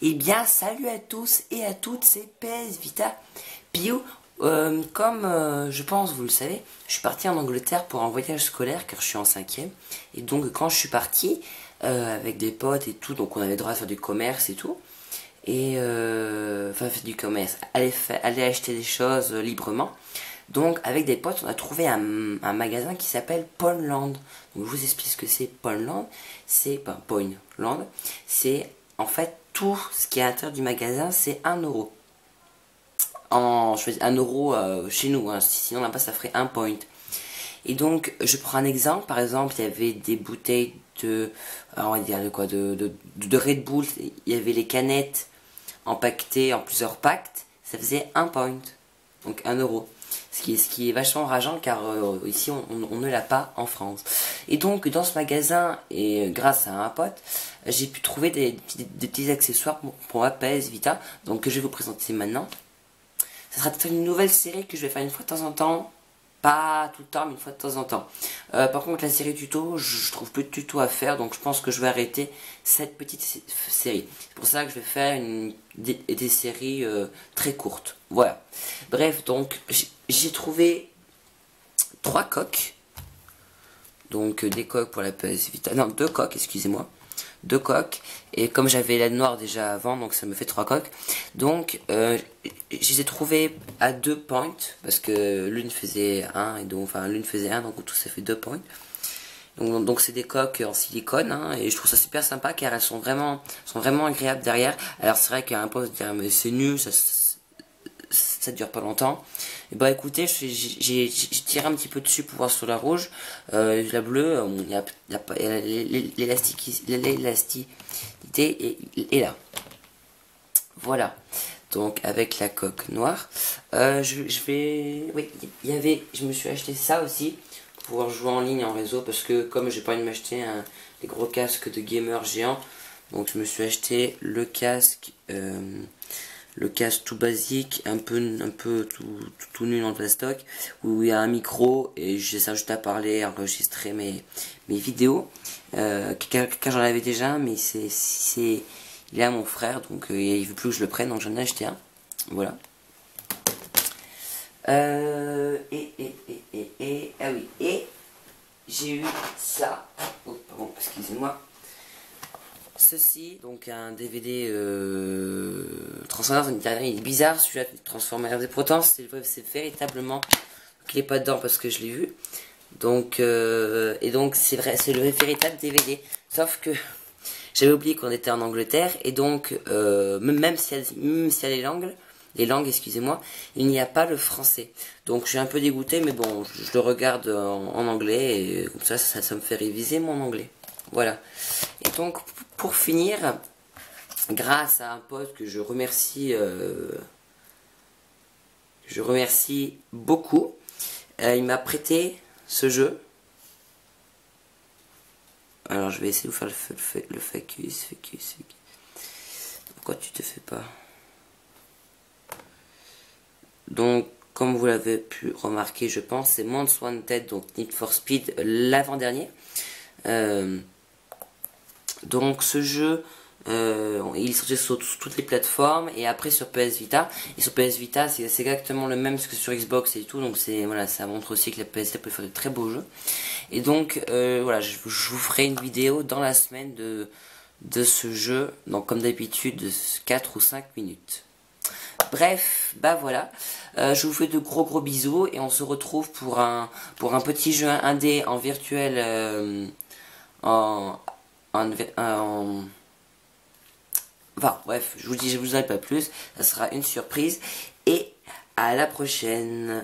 Eh bien, salut à tous et à toutes, c'est PS Vita Pio. Comme je pense, vous le savez, je suis parti en Angleterre pour un voyage scolaire car je suis en 5e. Et donc, quand je suis parti avec des potes et tout, donc on avait le droit de faire du commerce et tout. Et enfin, faire du commerce, aller acheter des choses librement. Donc, avec des potes, on a trouvé un magasin qui s'appelle Poundland. Donc, je vous explique ce que c'est Poundland. C'est, pas Poundland, c'est en fait tout ce qui est à l'intérieur du magasin, c'est 1 euro. Je fais 1 euro chez nous, hein, sinon là-bas ça ferait 1 point. Et donc, je prends un exemple. Par exemple, il y avait des bouteilles de, on va dire de quoi, de Red Bull. Il y avait les canettes empaquetées en plusieurs packs. Ça faisait 1 point. Donc 1 euro. Ce qui est vachement rageant car ici on ne l'a pas en France. Et donc dans ce magasin, et grâce à un pote, j'ai pu trouver des petits accessoires pour ma PS Vita. Donc que je vais vous présenter maintenant. Ça sera peut-être une nouvelle série que je vais faire une fois de temps en temps. Pas tout le temps, mais une fois de temps en temps. Par contre, la série tuto, je trouve plus de tuto à faire, donc je pense que je vais arrêter cette petite série. C'est pour ça que je vais faire des séries très courtes. Voilà. Bref, donc j'ai trouvé 3 coques. Donc des coques pour la PS Vita. Non, 2 coques, excusez-moi. 2 coques. Et comme j'avais la noire déjà avant, donc ça me fait 3 coques. Donc je les ai trouvées à 2 points. Parce que l'une faisait 1 et donc enfin l'une faisait 1, donc tout ça fait 2 points. Donc c'est des coques en silicone, hein, et je trouve ça super sympa car elles sont vraiment agréables derrière. Alors c'est vrai qu'à un point de se dire mais c'est nul, ça dure pas longtemps. Et bah écoutez, j'ai tiré un petit peu dessus pour voir sur la rouge. La bleue, l'élasticité est là. Voilà. Donc avec la coque noire. Je vais. Oui, je me suis acheté ça aussi pour pouvoir jouer en ligne en réseau parce que comme j'ai pas envie de m'acheter des gros casques de gamer géants, donc je me suis acheté le casque tout basique, un peu tout nul en plastoc, où il y a un micro et j'ai ça juste à parler, enregistrer mes vidéos, car j'en avais déjà un, mais il est à mon frère, donc il veut plus que je le prenne, donc j'en ai acheté un. Voilà. Ah oui, et j'ai eu ça. Oh, pardon, excusez-moi. Ceci, donc un DVD Transformers, il est bizarre celui-là, Transformers, et pourtant c'est véritablement qu'il est pas dedans parce que je l'ai vu. Donc, et donc c'est vrai, c'est le véritable DVD. Sauf que j'avais oublié qu'on était en Angleterre, et donc même s'il y a les langues, excusez-moi, il n'y a pas le français. Donc je suis un peu dégoûté, mais bon, je le regarde en anglais, et comme ça me fait réviser mon anglais. Voilà. Et donc, pour finir, grâce à un pote que je remercie beaucoup, il m'a prêté ce jeu. Alors, je vais essayer de vous faire le focus. Pourquoi tu te fais pas? Donc, comme vous l'avez pu remarquer, je pense, c'est Most Wanted, donc Need for Speed, l'avant-dernier. Donc ce jeu, il est sorti sur toutes les plateformes et après sur PS Vita. Et sur PS Vita, c'est exactement le même que sur Xbox et tout. Donc voilà, ça montre aussi que la PS Vita peut faire de très beaux jeux. Et donc voilà, je vous ferai une vidéo dans la semaine de ce jeu. Donc comme d'habitude, de 4 ou 5 minutes. Bref, bah voilà, je vous fais de gros bisous et on se retrouve pour un petit jeu indé en virtuel enfin bref, je vous dis pas plus, ça sera une surprise et à la prochaine.